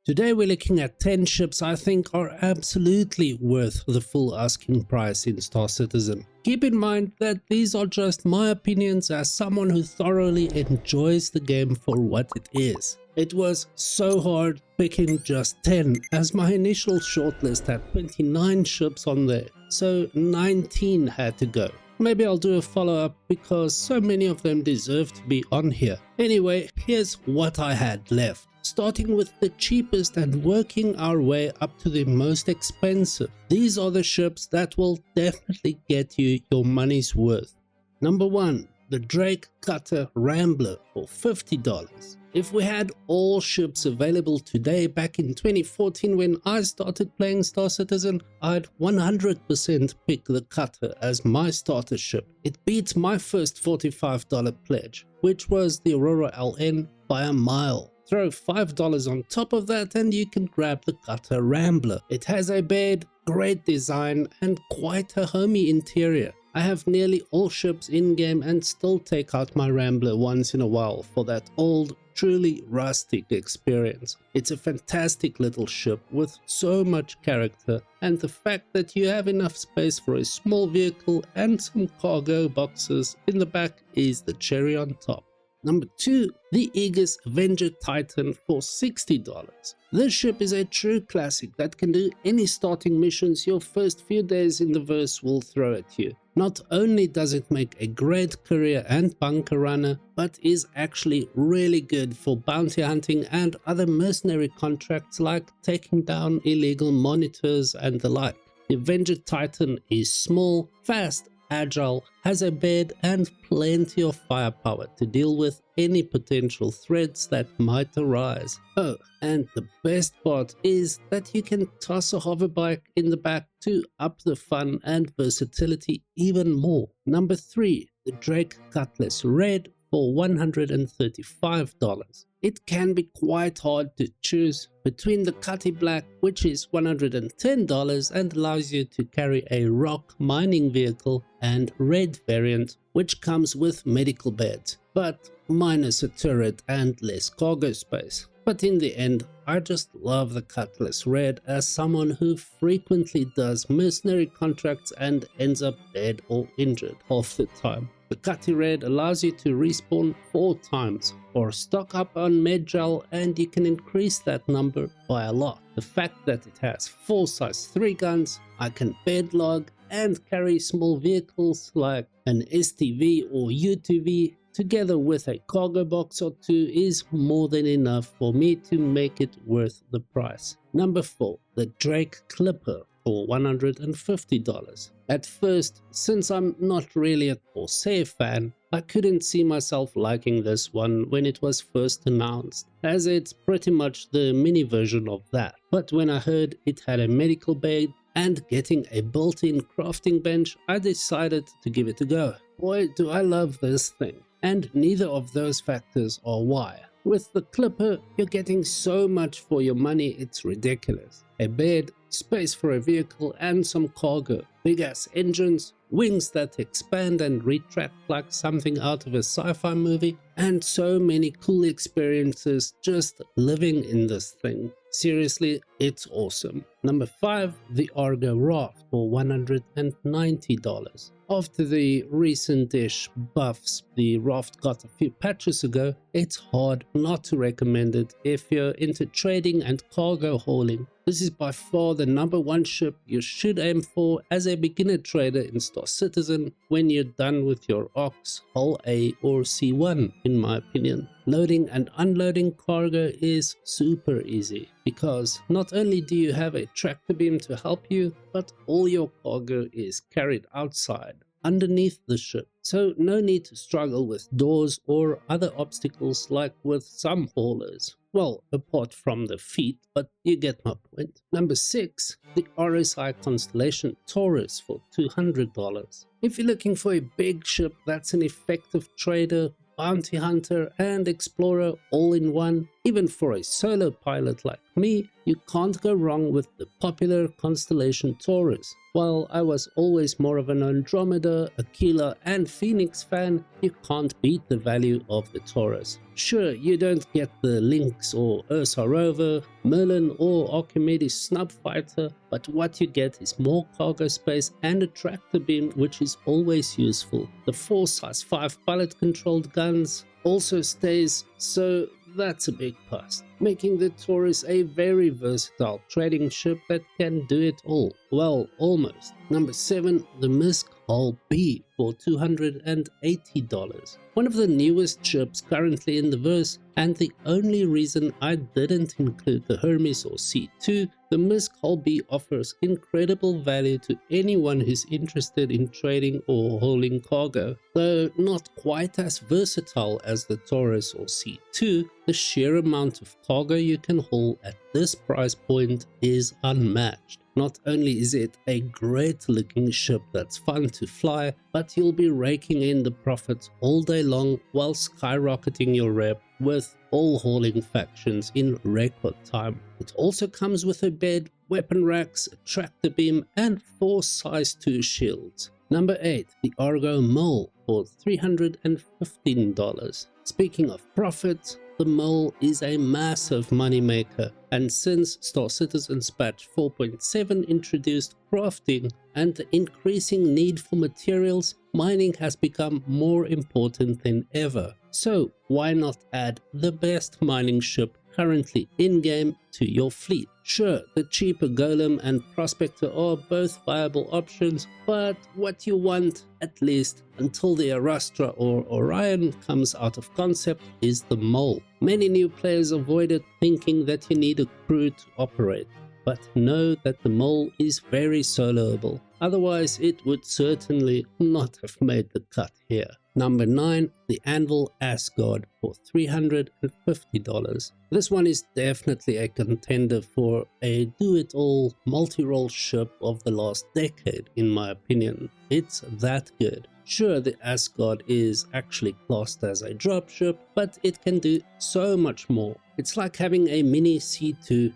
Today we're looking at 10 ships I think are absolutely worth the full asking price in Star Citizen. Keep in mind that these are just my opinions as someone who thoroughly enjoys the game for what it is. It was so hard picking just 10 as my initial shortlist had 29 ships on there, so 19 had to go. Maybe I'll do a follow-up because so many of them deserve to be on here. Anyway, here's what I had left. Starting with the cheapest and working our way up to the most expensive. These are the ships that will definitely get you your money's worth. Number 1. The Drake Cutter Rambler for $50. If we had all ships available today back in 2014 when I started playing Star Citizen, I'd 100% pick the Cutter as my starter ship. It beats my first $45 pledge, which was the Aurora LN, by a mile. Throw $5 on top of that and you can grab the Cutter Rambler. It has a bed, great design and quite a homey interior. I have nearly all ships in-game and still take out my Rambler once in a while for that old, truly rustic experience. It's a fantastic little ship with so much character, and the fact that you have enough space for a small vehicle and some cargo boxes in the back is the cherry on top. Number 2. The AEGIS Avenger Titan for $60. This ship is a true classic that can do any starting missions your first few days in the verse will throw at you. Not only does it make a great career and bunker runner, but is actually really good for bounty hunting and other mercenary contracts like taking down illegal monitors and the like. The Avenger Titan is small, fast, agile, has a bed and plenty of firepower to deal with any potential threats that might arise. Oh, and the best part is that you can toss a hoverbike in the back to up the fun and versatility even more. Number 3. The Drake Cutlass Red for $135. It can be quite hard to choose between the Cutty Black, which is $110 and allows you to carry a rock mining vehicle, and Red variant, which comes with medical beds, but minus a turret and less cargo space. But in the end, I just love the Cutlass Red as someone who frequently does mercenary contracts and ends up dead or injured half the time. The Cutty Red allows you to respawn 4 times or stock up on medgel, and you can increase that number by a lot. The fact that it has 4 size 3 guns, I can bed log and carry small vehicles like an STV or UTV together with a cargo box or 2 is more than enough for me to make it worth the price. Number 4. The Drake Clipper for $150. At first, since I'm not really a Corsair fan, I couldn't see myself liking this one when it was first announced, as it's pretty much the mini version of that. But when I heard it had a medical bed and getting a built-in crafting bench, I decided to give it a go. Boy, do I love this thing. And neither of those factors are why. With the Clipper, you're getting so much for your money, it's ridiculous. A bed, space for a vehicle and some cargo, big ass engines, wings that expand and retract like something out of a sci-fi movie, and so many cool experiences just living in this thing. Seriously, it's awesome. Number 5. The Argo RAFT for $190. After the recent-ish buffs the RAFT got a few patches ago, it's hard not to recommend it if you're into trading and cargo hauling. This is by far the number 1 ship you should aim for as a beginner trader in Star Citizen when you're done with your AUEC, Hull A or C1 in my opinion. Loading and unloading cargo is super easy because not only do you have a tractor beam to help you, but all your cargo is carried outside underneath the ship, so no need to struggle with doors or other obstacles like with some haulers. Well, apart from the feet, but you get my point. Number 6. The RSI Constellation Taurus for $200. If you're looking for a big ship that's an effective trader, bounty hunter and explorer all in one, Even for a solo pilot like me, you can't go wrong with the popular Constellation Taurus. While I was always more of an Andromeda, Aquila and Phoenix fan, you can't beat the value of the Taurus. Sure, you don't get the Lynx or Ursa Rover, Merlin or Archimedes Snub Fighter, but what you get is more cargo space and a tractor beam, which is always useful. The 4 size 5 pilot-controlled guns also stays, so that's a big plus, making the Taurus a very versatile trading ship that can do it all. Well, almost. Number 7, the MISC Hull-B for $280. One of the newest ships currently in the verse, and the only reason I didn't include the Hermes or C2, the MISC Hull-B offers incredible value to anyone who's interested in trading or hauling cargo. Though not quite as versatile as the Taurus or C2, the sheer amount of cargo you can haul at this price point is unmatched. Not only is it a great looking ship that's fun to fly, but you'll be raking in the profits all day long while skyrocketing your rep with all hauling factions in record time. It also comes with a bed, weapon racks, a tractor beam and 4 size 2 shields. Number 8, the Argo MOLE for $315. Speaking of profits, the MOLE is a massive moneymaker, and since Star Citizen's patch 4.7 introduced crafting and the increasing need for materials, mining has become more important than ever. So why not add the best mining ship currently in-game to your fleet? Sure, the cheaper Golem and Prospector are both viable options, but what you want, at least until the Arastra or Orion comes out of concept, is the MOLE. Many new players avoid it, thinking that you need a crew to operate, but know that the MOLE is very soloable. Otherwise, it would certainly not have made the cut here. Number 9, the Anvil Asgard for $350. This one is definitely a contender for a do-it-all multi-role ship of the last decade, in my opinion. It's that good. Sure, the Asgard is actually classed as a dropship, but it can do so much more. It's like having a mini C1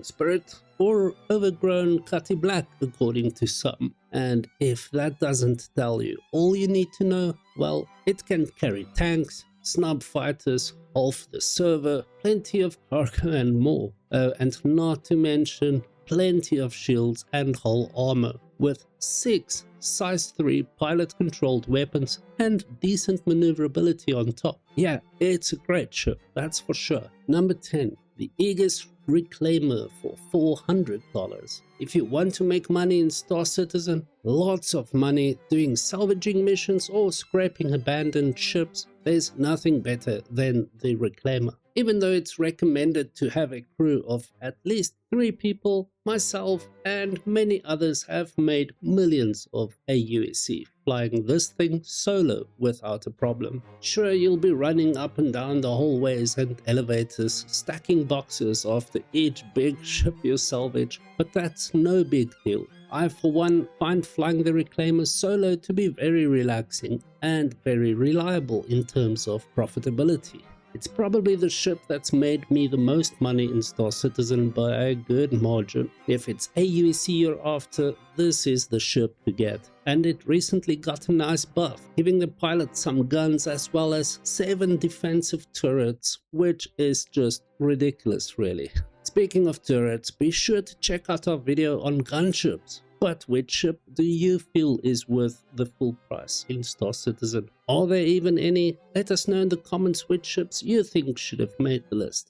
Spirit, or overgrown Cutty Black according to some. And if that doesn't tell you all you need to know, well, it can carry tanks, snub fighters, half the server, plenty of cargo and more. And not to mention plenty of shields and hull armor, with 6 size 3 pilot-controlled weapons and decent maneuverability on top. Yeah, it's a great ship, that's for sure. Number 10, the AEGIS Reclaimer for $400. If you want to make money in Star Citizen, lots of money doing salvaging missions or scraping abandoned ships, there's nothing better than the Reclaimer. Even though it's recommended to have a crew of at least 3 people, myself and many others have made millions of aUEC flying this thing solo without a problem. Sure, you'll be running up and down the hallways and elevators, stacking boxes after each big ship you salvage, but that's no big deal. I, for one, find flying the Reclaimer solo to be very relaxing and very reliable in terms of profitability. It's probably the ship that's made me the most money in Star Citizen by a good margin. If it's aUEC you're after, this is the ship to get. And it recently got a nice buff, giving the pilot some guns as well as 7 defensive turrets, which is just ridiculous really. Speaking of turrets, be sure to check out our video on gunships. But which ship do you feel is worth the full price in Star Citizen? Are there even any? Let us know in the comments which ships you think should have made the list.